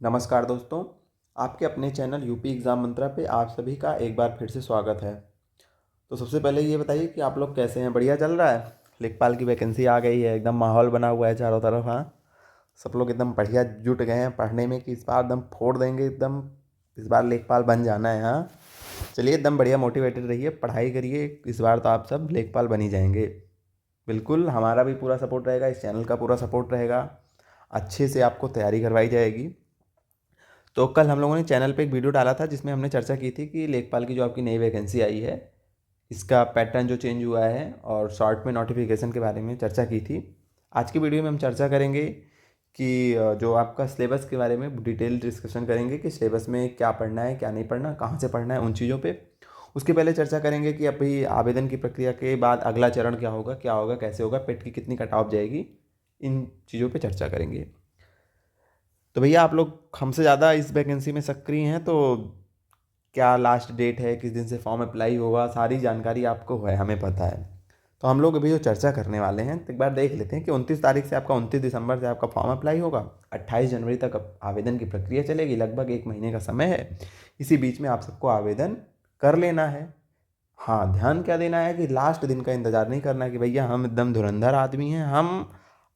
नमस्कार दोस्तों, आपके अपने चैनल यूपी एग्ज़ाम मंत्रा पे आप सभी का एक बार फिर से स्वागत है। तो सबसे पहले ये बताइए कि आप लोग कैसे हैं? बढ़िया चल रहा है? लेखपाल की वैकेंसी आ गई है, एकदम माहौल बना हुआ है चारों तरफ। हाँ, सब लोग एकदम बढ़िया जुट गए हैं पढ़ने में कि इस बार एकदम फोड़ देंगे, एकदम इस बार लेखपाल बन जाना है। हाँ, चलिए एकदम बढ़िया मोटिवेटेड रहिए, पढ़ाई करिए, इस बार तो आप सब लेखपाल बन ही जाएंगे। बिल्कुल हमारा भी पूरा सपोर्ट रहेगा, इस चैनल का पूरा सपोर्ट रहेगा, अच्छे से आपको तैयारी करवाई जाएगी। तो कल हम लोगों ने चैनल पे एक वीडियो डाला था जिसमें हमने चर्चा की थी कि लेखपाल की जो आपकी नई वैकेंसी आई है, इसका पैटर्न जो चेंज हुआ है और शॉर्ट में नोटिफिकेशन के बारे में चर्चा की थी। आज की वीडियो में हम चर्चा करेंगे कि जो आपका सिलेबस के बारे में डिटेल डिस्कशन करेंगे कि सिलेबस में क्या पढ़ना है, क्या नहीं पढ़ना, कहाँ से पढ़ना है, उन चीज़ों पे। उसके पहले चर्चा करेंगे कि अभी आवेदन की प्रक्रिया के बाद अगला चरण क्या होगा, कैसे होगा, पेट की कितनी कट ऑफ जाएगी, इन चीज़ों पे चर्चा करेंगे। तो भैया आप लोग हमसे ज़्यादा इस वैकेंसी में सक्रिय हैं, तो क्या लास्ट डेट है, किस दिन से फॉर्म अप्लाई होगा, सारी जानकारी आपको है, हमें पता है। तो हम लोग अभी जो चर्चा करने वाले हैं तो एक बार देख लेते हैं कि 29 तारीख से आपका 29 दिसंबर से आपका फॉर्म अप्लाई होगा। 28 जनवरी तक आवेदन की प्रक्रिया चलेगी, लगभग एक महीने का समय है। इसी बीच में आप सबको आवेदन कर लेना है। हाँ, ध्यान क्या देना है कि लास्ट दिन का इंतज़ार नहीं करना है कि भैया हम एकदम धुरंधर आदमी हैं, हम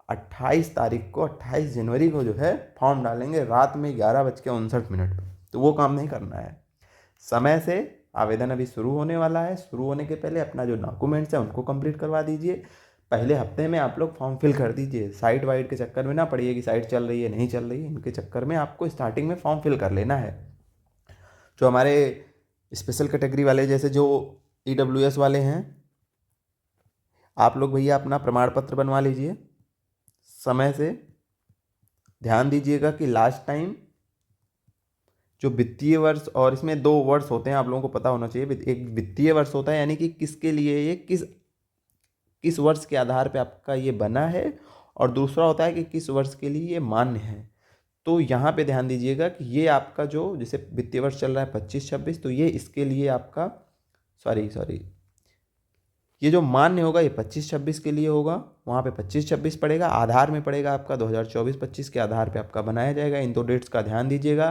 28 तारीख को 28 जनवरी को जो है फॉर्म डालेंगे रात में 11:59 पर। तो वो काम नहीं करना है। समय से आवेदन अभी शुरू होने वाला है, शुरू होने के पहले अपना जो डॉक्यूमेंट्स हैं उनको कंप्लीट करवा दीजिए। पहले हफ्ते में आप लोग फॉर्म फिल कर दीजिए, साइट वाइट के चक्कर में ना पड़िए कि साइट चल रही है नहीं चल रही है, इनके चक्कर में आपको स्टार्टिंग में फॉर्म फिल कर लेना है। जो हमारे स्पेशल कैटेगरी वाले जैसे जो EWS वाले हैं, आप लोग भैया अपना प्रमाण पत्र बनवा लीजिए समय से। ध्यान दीजिएगा कि लास्ट टाइम जो वित्तीय वर्ष, और इसमें दो वर्ष होते हैं, आप लोगों को पता होना चाहिए। एक वित्तीय वर्ष होता है यानी कि किसके लिए ये किस किस वर्ष के आधार पे आपका ये बना है, और दूसरा होता है कि किस वर्ष के लिए ये मान्य है। तो यहाँ पे ध्यान दीजिएगा कि ये आपका जो जैसे वित्तीय वर्ष चल रहा है 25-26, तो ये इसके लिए आपका सॉरी सॉरी ये जो मान्य होगा ये 25-26 के लिए होगा, वहाँ पे 25-26 पड़ेगा, आधार में पड़ेगा आपका 2024-25 के आधार पे आपका बनाया जाएगा। इन दो डेट्स का ध्यान दीजिएगा,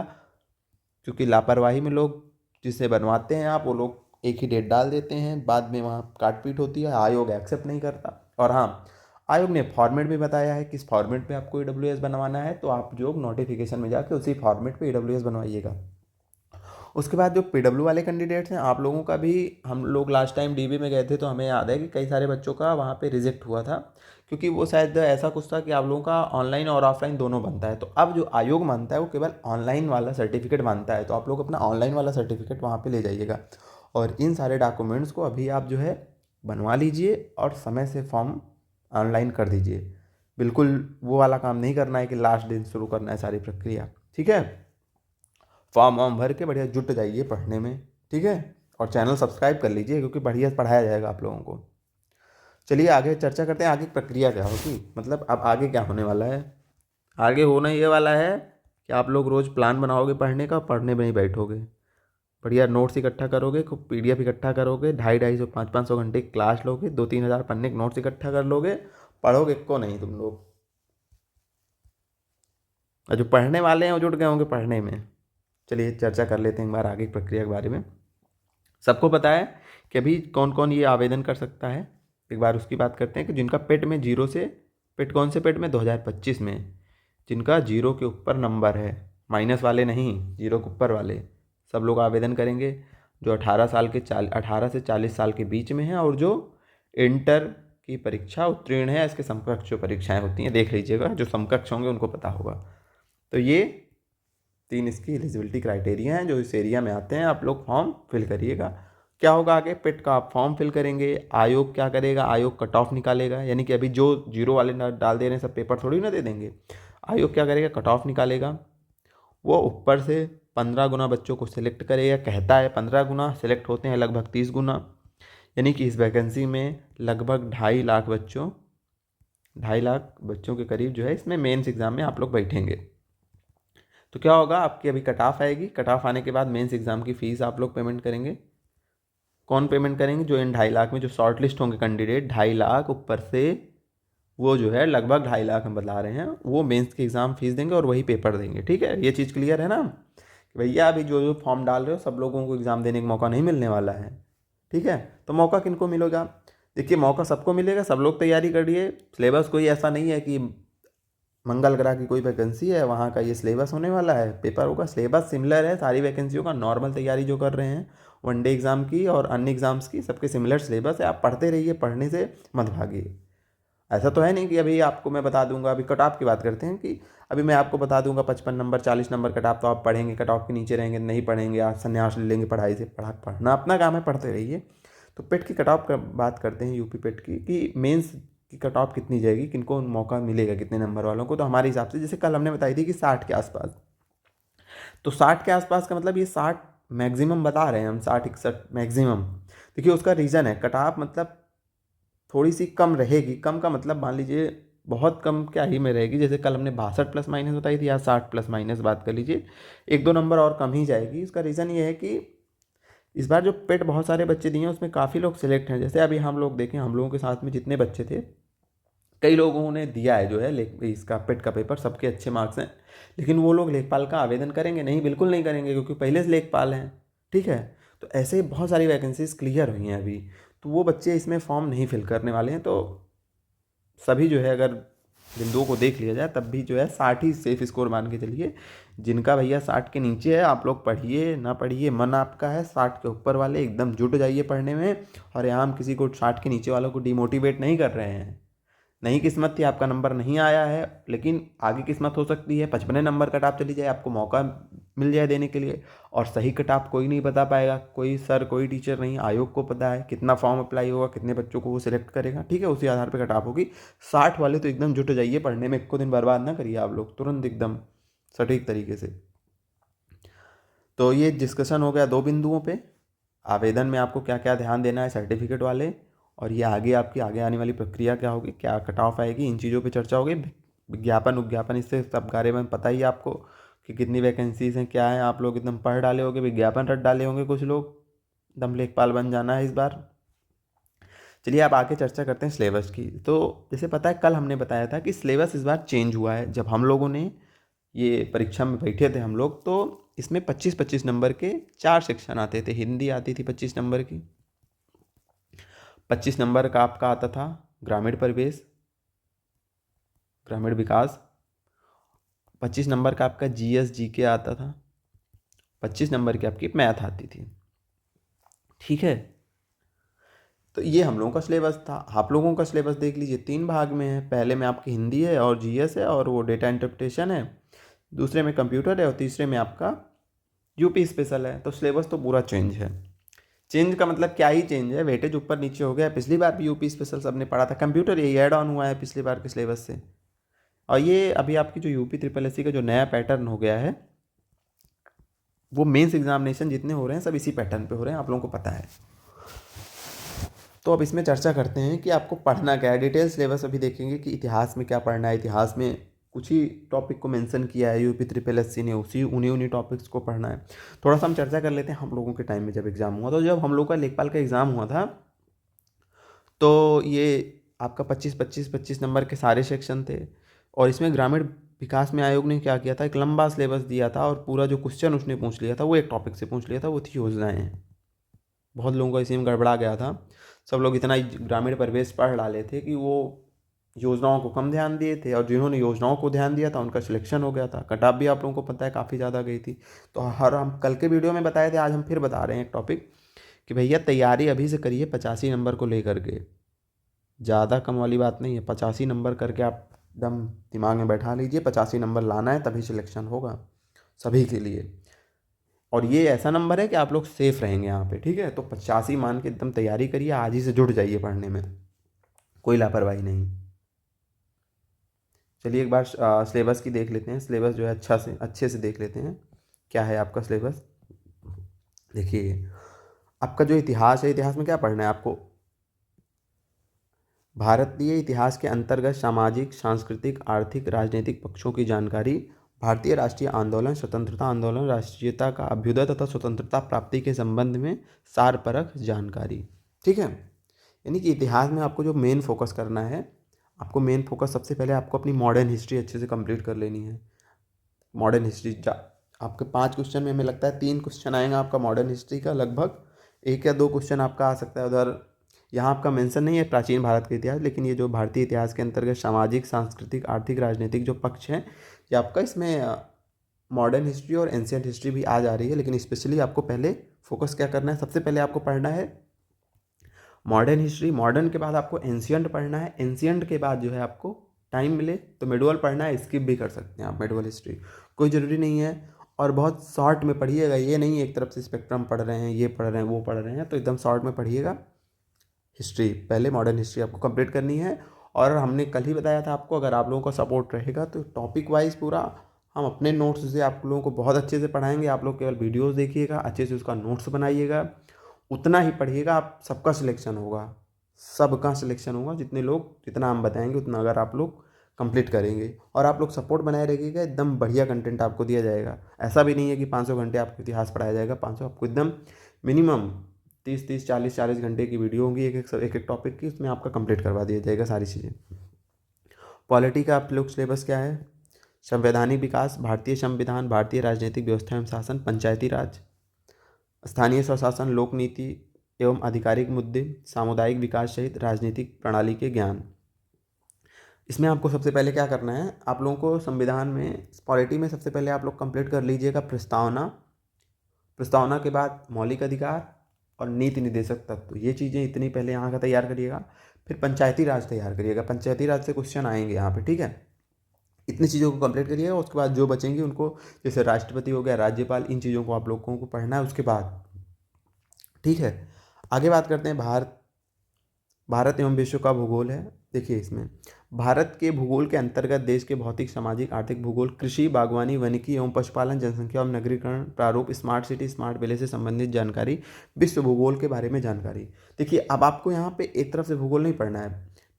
क्योंकि लापरवाही में लोग जिसे बनवाते हैं आप, वो लोग एक ही डेट डाल देते हैं, बाद में वहाँ काट पीट होती है, आयोग एक्सेप्ट नहीं करता। और हाँ, आयोग ने फॉर्मेट भी बताया है किस फॉर्मेट में आपको EWS बनवाना है, तो आप जो नोटिफिकेशन में जाके उसी फॉर्मेट पे EWS बनवाइएगा। उसके बाद जो PW वाले कैंडिडेट्स हैं, आप लोगों का भी, हम लोग लास्ट टाइम DB में गए थे तो हमें याद है कि कई सारे बच्चों का वहाँ पे रिजेक्ट हुआ था, क्योंकि वो शायद ऐसा कुछ था कि आप लोगों का ऑनलाइन और ऑफलाइन दोनों बनता है। तो अब जो आयोग मानता है वो केवल ऑनलाइन वाला सर्टिफिकेट मानता है, तो आप लोग अपना ऑनलाइन वाला सर्टिफिकेट वहाँ पर ले जाइएगा। और इन सारे डॉक्यूमेंट्स को अभी आप जो है बनवा लीजिए और समय से फॉर्म ऑनलाइन कर दीजिए। बिल्कुल वो वाला काम नहीं करना है कि लास्ट दिन शुरू करना है सारी प्रक्रिया, ठीक है? फॉर्म वॉर्म भर के बढ़िया जुट जाइए पढ़ने में, ठीक है? और चैनल सब्सक्राइब कर लीजिए, क्योंकि बढ़िया पढ़ाया जाएगा आप लोगों को। चलिए आगे चर्चा करते हैं, आगे प्रक्रिया क्या होगी, मतलब अब आगे क्या होने वाला है। आगे होना ये वाला है कि आप लोग रोज़ प्लान बनाओगे पढ़ने का, पढ़ने में ही बैठोगे, बढ़िया नोट्स इकट्ठा करोगे, खूब PDF इकट्ठा करोगे, 250-250 500 घंटे की क्लास लोगे, 2-3 हज़ार पन्ने के नोट्स इकट्ठा कर लोगे, पढ़ोगे को नहीं तुम लोग। और जो पढ़ने वाले हैं वो जुट गए होंगे पढ़ने में। चलिए चर्चा कर लेते हैं एक बार आगे की प्रक्रिया के बारे में। सबको पता है कि अभी कौन कौन ये आवेदन कर सकता है, एक बार उसकी बात करते हैं कि जिनका पेट में जीरो से, पेट कौन से पेट में 2025 में, जिनका जीरो के ऊपर नंबर है, माइनस वाले नहीं, जीरो के ऊपर वाले सब लोग आवेदन करेंगे। जो 18 से 40 साल के बीच में है, और जो इंटर की परीक्षा उत्तीर्ण है, इसके समकक्ष जो परीक्षाएं होती हैं देख लीजिएगा, जो समकक्ष होंगे उनको पता होगा। तो ये 3 इसकी एलिजिबिलिटी क्राइटेरिया हैं जो इस एरिया में आते हैं। आप लोग फॉर्म फिल करिएगा। क्या होगा आगे, पेट का आप फॉर्म फिल करेंगे, आयोग क्या करेगा, आयोग कट ऑफ निकालेगा, यानी कि अभी जो जीरो वाले डाल दे रहे हैं सब पेपर थोड़ी ना दे देंगे। आयोग क्या करेगा, कट ऑफ निकालेगा, वो ऊपर से 15 गुना बच्चों को सिलेक्ट करेगा, कहता है 15 गुना, सिलेक्ट होते हैं लगभग 30 गुना, यानी कि इस वैकेंसी में लगभग 2.5 लाख बच्चों के करीब जो है इसमें मेंस एग्ज़ाम में आप लोग बैठेंगे। तो क्या होगा, आपकी अभी कट ऑफ आएगी, कट ऑफ आने के बाद मेंस एग्ज़ाम की फ़ीस आप लोग पेमेंट करेंगे। कौन पेमेंट करेंगे, जो इन 2.5 लाख में जो शॉर्ट लिस्ट होंगे कैंडिडेट, 2.5 लाख ऊपर से वो जो है लगभग 2.5 लाख हम बता रहे हैं, वो मेंस के एग्ज़ाम फीस देंगे और वही पेपर देंगे। ठीक है, ये चीज़ क्लियर है ना कि भैया अभी जो जो फॉर्म डाल रहे हो सब लोगों को एग्ज़ाम देने का मौका नहीं मिलने वाला है। ठीक है, तो मौका किनको मिलेगा? देखिए मौका सबको मिलेगा, सब लोग तैयारी करिए। सिलेबस कोई ऐसा नहीं है कि मंगल ग्रह की कोई वैकेंसी है वहाँ का ये सिलेबस होने वाला है, पेपर होगा। सिलेबस सिमिलर है सारी वैकेंसियों का। नॉर्मल तैयारी जो कर रहे हैं वनडे एग्ज़ाम की और अन्य एग्ज़ाम्स की, सबके सिमिलर सिलेबस है। आप पढ़ते रहिए, पढ़ने से मत भागिए। ऐसा तो है नहीं कि अभी आपको मैं बता दूंगा, अभी कट ऑफ की बात करते हैं कि अभी मैं आपको बता दूंगा 55 नंबर 40 नंबर कट ऑफ, तो आप पढ़ेंगे, कट ऑफ के नीचे रहेंगे नहीं पढ़ेंगे, आज संन्यास ले लेंगे पढ़ाई से। पढ़ना अपना काम है, पढ़ते रहिए। तो पेट की कट ऑफ का बात करते हैं, यूपी पेट की, कि मेंस की कट ऑफ कितनी जाएगी, किनको मौका मिलेगा, कितने नंबर वालों को। तो हमारे हिसाब से जैसे कल हमने बताई थी कि 60 के आसपास, तो 60 के आसपास का मतलब ये 60 मैक्सिमम बता रहे हैं हम, 60 61 मैक्सिमम। देखिए उसका रीज़न है, कट ऑफ मतलब थोड़ी सी कम रहेगी। कम का मतलब मान लीजिए बहुत कम क्या ही में रहेगी, जैसे कल हमने 62 प्लस माइनस बताई थी, या 60 प्लस माइनस बात कर लीजिए, 1 2 नंबर और कम ही जाएगी। इसका रीज़न ये है कि इस बार जो पेट बहुत सारे बच्चे दिए हैं उसमें काफ़ी लोग सिलेक्ट हैं। जैसे अभी हम लोग देखें, हम लोगों के साथ में जितने बच्चे थे, कई लोगों ने दिया है जो है इसका पेट का पेपर, सबके अच्छे मार्क्स हैं। लेकिन वो लोग लेखपाल का आवेदन करेंगे नहीं, बिल्कुल नहीं करेंगे, क्योंकि पहले से लेखपाल हैं। ठीक है, तो ऐसे बहुत सारी वैकेंसीज क्लियर हुई हैं अभी, तो वो बच्चे इसमें फॉर्म नहीं फिल करने वाले हैं। तो सभी जो है, अगर बिंदुओं को देख लिया जाए तब भी जो है 60 ही सेफ स्कोर मान के चलिए। जिनका भैया 60 के नीचे है, आप लोग पढ़िए ना पढ़िए मन आपका है। 60 के ऊपर वाले एकदम जुट जाइए पढ़ने में। और यहाँ हम किसी को 60 के नीचे वालों को डिमोटिवेट नहीं कर रहे हैं। नहीं किस्मत थी, आपका नंबर नहीं आया है, लेकिन आगे किस्मत हो सकती है। 55 नंबर कट ऑफ चली जाए, आपको मौका मिल जाए देने के लिए। और सही कट ऑफ कोई नहीं बता पाएगा, कोई सर कोई टीचर नहीं, आयोग को पता है कितना फॉर्म अप्लाई होगा, कितने बच्चों को वो सिलेक्ट करेगा। ठीक है, उसी आधार पर कट ऑफ होगी। 60 वाले तो एकदम जुट जाइए पढ़ने में, 1 दिन बर्बाद ना करिए आप लोग, तुरंत एकदम सटीक तरीके से। तो ये डिस्कशन हो गया 2 बिंदुओं पे, आवेदन में आपको क्या क्या ध्यान देना है सर्टिफिकेट वाले, और ये आगे आपकी आगे आने वाली प्रक्रिया क्या होगी, क्या कट ऑफ आएगी, इन चीज़ों पे चर्चा होगी। विज्ञापन उज्ञापन इससे सब बारे में पता ही है आपको कि कितनी वैकेंसीज हैं, क्या है। आप लोग एकदम पढ़ डाले होंगे, विज्ञापन रट डाले होंगे कुछ लोग, एकदम लेखपाल बन जाना है इस बार। चलिए आप आगे चर्चा करते हैं सिलेबस की। तो जैसे पता है कल हमने बताया था कि सिलेबस इस बार चेंज हुआ है। जब हम लोगों ने ये परीक्षा में बैठे थे हम लोग, तो इसमें 25 25 नंबर के 4 सेक्शन आते थे। हिंदी आती थी 25 नंबर की, 25 नंबर का आपका आता था ग्रामीण परिवेश, ग्रामीण विकास। 25 नंबर का आपका जीएस जीके आता था। 25 नंबर की आपकी मैथ आती थी। ठीक है, तो ये हम लोगों का सिलेबस था। आप लोगों का सिलेबस देख लीजिए, 3 भाग में है। पहले में आपकी हिंदी है और जीएस है और वो डेटा इंटरप्रिटेशन है, दूसरे में कंप्यूटर है और तीसरे में आपका यूपी स्पेशल है। तो सिलेबस तो पूरा चेंज है। चेंज का मतलब क्या ही चेंज है, वेटेज ऊपर नीचे हो गया। पिछली बार भी यूपी स्पेशल सबने पढ़ा था, कंप्यूटर यही ऐड ऑन हुआ है पिछली बार के सिलेबस से। और ये अभी आपकी जो यूपी ट्रिपल एससी का जो नया पैटर्न हो गया है, वो मेंस एग्जामिनेशन जितने हो रहे हैं सब इसी पैटर्न पे हो रहे हैं, आप लोगों को पता है। तो अब इसमें चर्चा करते हैं कि आपको पढ़ना क्या है। डिटेल सिलेबस अभी देखेंगे कि इतिहास में क्या पढ़ना है। इतिहास में कुछ ही टॉपिक को मेंशन किया है यूपी ट्रिपल एससी ने, उसी उन्हीं टॉपिक्स को पढ़ना है। थोड़ा सा हम चर्चा कर लेते हैं हम लोगों के टाइम में जब एग्ज़ाम हुआ। तो जब हम लोग का लेखपाल का एग्ज़ाम हुआ था, तो ये आपका 25 25 25 नंबर के सारे सेक्शन थे। और इसमें ग्रामीण विकास में आयोग ने क्या किया था, एक लंबा सिलेबस दिया था और पूरा जो क्वेश्चन उसने पूछ लिया था वो एक टॉपिक से पूछ लिया था, वो थी योजनाएँ। बहुत लोगों का इसी में गड़बड़ा गया था। सब लोग इतना ग्रामीण परिवेश पढ़ डाले थे कि वो योजनाओं को कम ध्यान दिए थे, और जिन्होंने योजनाओं को ध्यान दिया था उनका सिलेक्शन हो गया था। कट ऑफ भी आप लोगों को पता है काफ़ी ज़्यादा गई थी। तो हर हम कल के वीडियो में बताए थे, आज हम फिर बता रहे हैं एक टॉपिक कि भैया तैयारी अभी से करिए 85 नंबर को लेकर के। ज़्यादा कम वाली बात नहीं है, 85 नंबर करके आप एकदम दिमाग में बैठा लीजिए, 85 नंबर लाना है तभी सिलेक्शन होगा सभी के लिए। और ये ऐसा नंबर है कि आप लोग सेफ रहेंगे यहाँ पे। ठीक है, तो 85 मान के एकदम तैयारी करिए, आज ही से जुट जाइए पढ़ने में, कोई लापरवाही नहीं। चलिए एक बार सिलेबस की देख लेते हैं। सिलेबस जो है अच्छे से देख लेते हैं क्या है आपका सिलेबस। देखिए आपका जो इतिहास है, इतिहास में क्या पढ़ना है आपको, भारतीय इतिहास के अंतर्गत सामाजिक सांस्कृतिक आर्थिक राजनीतिक पक्षों की जानकारी, भारतीय राष्ट्रीय आंदोलन, स्वतंत्रता आंदोलन, राष्ट्रीयता का अभ्युदय तथा स्वतंत्रता प्राप्ति के संबंध में सारपरक जानकारी। ठीक है, यानी कि इतिहास में आपको जो मेन फोकस करना है, आपको मेन फोकस सबसे पहले आपको अपनी मॉडर्न हिस्ट्री अच्छे से कंप्लीट कर लेनी है। मॉडर्न हिस्ट्री आपके 5 क्वेश्चन में हमें लगता है 3 क्वेश्चन आएगा आपका मॉडर्न हिस्ट्री का, लगभग 1 या 2 क्वेश्चन आपका आ सकता है उधर। यहाँ आपका मेंशन नहीं है प्राचीन भारत का इतिहास, लेकिन ये जो भारतीय इतिहास के अंतर्गत सामाजिक, सांस्कृतिक, आर्थिक, राजनीतिक जो पक्ष हैं, ये आपका इसमें मॉडर्न हिस्ट्री और एंशियंट हिस्ट्री भी आ जा रही है। लेकिन स्पेशली आपको पहले फोकस क्या करना है, सबसे पहले आपको पढ़ना है मॉडर्न हिस्ट्री। मॉडर्न के बाद आपको एंशियंट पढ़ना है। एंशियंट के बाद जो है आपको टाइम मिले तो मिडवल पढ़ना है, स्किप भी कर सकते हैं आप मिडवल हिस्ट्री, कोई ज़रूरी नहीं है। और बहुत शॉर्ट में पढ़िएगा, ये नहीं एक तरफ से स्पेक्ट्रम पढ़ रहे हैं, ये पढ़ रहे हैं, वो पढ़ रहे हैं, तो एकदम शॉर्ट में पढ़िएगा। हिस्ट्री पहले मॉडर्न हिस्ट्री आपको कंप्लीट करनी है। और हमने कल ही बताया था आपको, अगर आप लोगों का सपोर्ट रहेगा तो टॉपिक वाइज पूरा हम अपने नोट्स से आप लोगों को बहुत अच्छे से पढ़ाएंगे। आप लोग केवल वीडियोस देखिएगा, अच्छे से उसका नोट्स बनाइएगा, उतना ही पढ़िएगा, आप सबका सिलेक्शन होगा, सबका सिलेक्शन होगा। जितना हम बताएंगे उतना अगर आप लोग कंप्लीट करेंगे और आप लोग सपोर्ट बनाए रखिएगा, एकदम बढ़िया कंटेंट आपको दिया जाएगा। ऐसा भी नहीं है कि 500 घंटे आपको इतिहास पढ़ाया जाएगा, 500 आपको एकदम मिनिमम 30-30, 40-40 घंटे की वीडियो होगी एक एक टॉपिक की, उसमें आपका कंप्लीट करवा दिया जाएगा सारी चीज़ें। पॉलिटी का आप लोग सिलेबस क्या है, संवैधानिक विकास, भारतीय संविधान, भारतीय राजनीतिक व्यवस्था एवं शासन, पंचायती राज, स्थानीय स्वशासन, लोक नीति एवं आधिकारिक मुद्दे, सामुदायिक विकास सहित राजनीतिक प्रणाली के ज्ञान। इसमें आपको सबसे पहले क्या करना है, आप लोगों को संविधान में पॉलिटी में सबसे पहले आप लोग कंप्लीट कर लीजिएगा प्रस्तावना। प्रस्तावना के बाद मौलिक अधिकार और नीति निर्देशक तत्व, ये चीज़ें इतनी पहले यहाँ का तैयार करिएगा। फिर पंचायती राज तैयार करिएगा, पंचायती राज से क्वेश्चन आएंगे यहाँ पे, ठीक है। इतनी चीज़ों को कंप्लीट करिएगा, उसके बाद जो बचेंगी उनको, जैसे राष्ट्रपति हो गया, राज्यपाल, इन चीज़ों को आप लोगों को पढ़ना है उसके बाद, ठीक है। आगे बात करते हैं भारत एवं विश्व का भूगोल है। देखिए इसमें भारत के भूगोल के अंतर्गत देश के भौतिक, सामाजिक, आर्थिक भूगोल, कृषि, बागवानी, वानिकी एवं पशुपालन, जनसंख्या एवं नगरीकरण, प्रारूप, स्मार्ट सिटी, स्मार्ट विलेज से संबंधित जानकारी, विश्व भूगोल के बारे में जानकारी। देखिए अब आपको यहाँ पे एक तरफ से भूगोल नहीं पढ़ना है,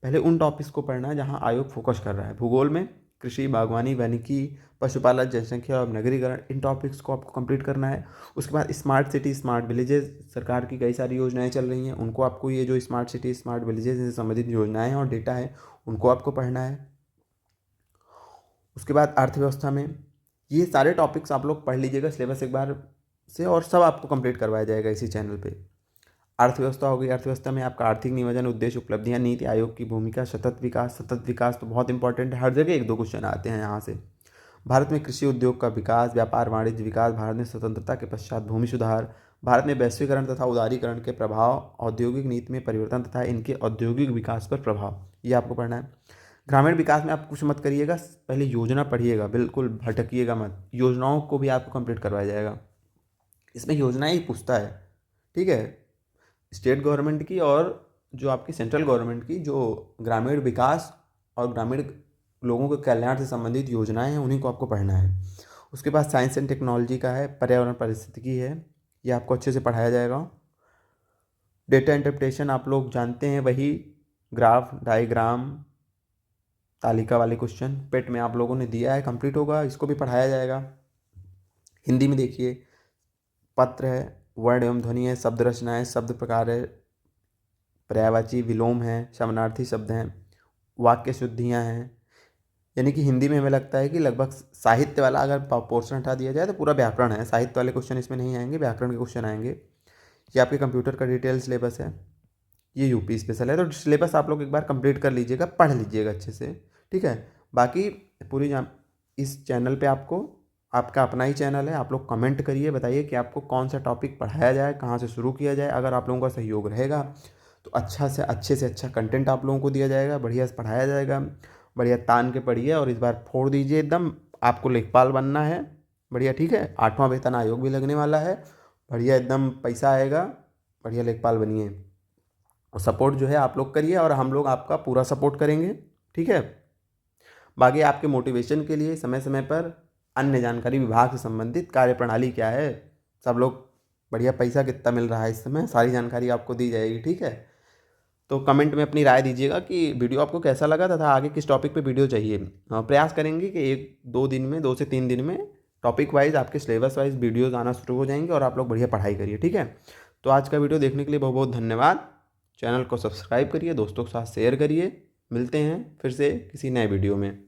पहले उन टॉपिक्स को पढ़ना है जहाँ आयोग फोकस कर रहा है। भूगोल में कृषि, बागवानी, वानिकी, पशुपालन, जनसंख्या और नगरीकरण, इन टॉपिक्स को आपको कंप्लीट करना है। उसके बाद स्मार्ट सिटी, स्मार्ट विलेजेस, सरकार की कई सारी योजनाएं चल रही हैं, उनको आपको, ये जो स्मार्ट सिटी, स्मार्ट विलेजेस से संबंधित योजनाएं और डेटा है उनको आपको पढ़ना है। उसके बाद अर्थव्यवस्था में ये सारे टॉपिक्स आप लोग पढ़ लीजिएगा सिलेबस एक बार से, और सब आपको कंप्लीट करवाया जाएगा इसी चैनल पे। अर्थव्यवस्था होगी, अर्थव्यवस्था में आपका आर्थिक नियोजन, उद्देश्य, उपलब्धियां, नीति आयोग की भूमिका, सतत विकास। सतत विकास तो बहुत इंपॉर्टेंट है, हर जगह 1-2 क्वेश्चन आते हैं यहाँ से। भारत में कृषि उद्योग का विकास, व्यापार वाणिज्य विकास, भारत में स्वतंत्रता के पश्चात भूमि सुधार, भारत में वैश्वीकरण तथा उदारीकरण के प्रभाव, औद्योगिक नीति में परिवर्तन तथा इनके औद्योगिक विकास पर प्रभाव, ये आपको पढ़ना है। ग्रामीण विकास में आप कुछ मत करिएगा, पहले योजना पढ़िएगा, बिल्कुल भटकिएगा मत, योजनाओं को भी आपको कंप्लीट करवाया जाएगा। इसमें योजनाएं ही पूछता है, ठीक है, स्टेट गवर्नमेंट की और जो आपकी सेंट्रल गवर्नमेंट की, जो ग्रामीण विकास और ग्रामीण लोगों के कल्याण से संबंधित योजनाएं हैं, उन्हीं को आपको पढ़ना है। उसके बाद साइंस एंड टेक्नोलॉजी का है, पर्यावरण पारिस्थितिकी है, ये आपको अच्छे से पढ़ाया जाएगा। डेटा इंटरप्रिटेशन आप लोग जानते हैं, वही ग्राफ, डायग्राम, तालिका वाले क्वेश्चन पेट में आप लोगों ने दिया है, कंप्लीट होगा, इसको भी पढ़ाया जाएगा। हिंदी में देखिए पत्र है, वर्ण एवं ध्वनि है, शब्द रचना है, शब्द प्रकार है, पर्यायवाची, विलोम है, समानार्थी शब्द हैं, वाक्य शुद्धियाँ हैं। यानी कि हिंदी में हमें लगता है कि लगभग साहित्य वाला अगर पोर्शन हटा दिया जाए तो पूरा व्याकरण है, साहित्य वाले क्वेश्चन इसमें नहीं आएंगे, व्याकरण के क्वेश्चन आएंगे। ये आपके कंप्यूटर का डिटेल सिलेबस है, ये यूपी स्पेशल है, तो सिलेबस आप लोग एक बार कंप्लीट कर लीजिएगा, पढ़ लीजिएगा अच्छे से, ठीक है। बाकी पूरी इस चैनल पे आपको, आपका अपना ही चैनल है, आप लोग कमेंट करिए, बताइए कि आपको कौन सा टॉपिक पढ़ाया जाए, कहाँ से शुरू किया जाए। अगर आप लोगों का सहयोग रहेगा तो अच्छे से अच्छा कंटेंट आप लोगों को दिया जाएगा, बढ़िया से पढ़ाया जाएगा। बढ़िया तान के पढ़िए और इस बार फोड़ दीजिए एकदम, आपको लेखपाल बनना है, बढ़िया, ठीक है। 8वां वेतन आयोग भी लगने वाला है, बढ़िया एकदम पैसा आएगा, बढ़िया लेखपाल बनिए। और सपोर्ट जो है आप लोग करिए और हम लोग आपका पूरा सपोर्ट करेंगे, ठीक है। बाकी आपके मोटिवेशन के लिए समय समय पर अन्य जानकारी, विभाग से संबंधित कार्यप्रणाली क्या है, सब लोग बढ़िया, पैसा कितना मिल रहा है इस समय, सारी जानकारी आपको दी जाएगी, ठीक है। तो कमेंट में अपनी राय दीजिएगा कि वीडियो आपको कैसा लगा तथा आगे किस टॉपिक पे वीडियो चाहिए। प्रयास करेंगे कि 1-2 दिन में, 2 से 3 दिन में टॉपिक वाइज आपके सिलेबस वाइज वीडियोज़ आना शुरू हो जाएंगे और आप लोग बढ़िया पढ़ाई करिए, ठीक है। तो आज का वीडियो देखने के लिए बहुत बहुत धन्यवाद। चैनल को सब्सक्राइब करिए, दोस्तों के साथ शेयर करिए। मिलते हैं फिर से किसी नए वीडियो में।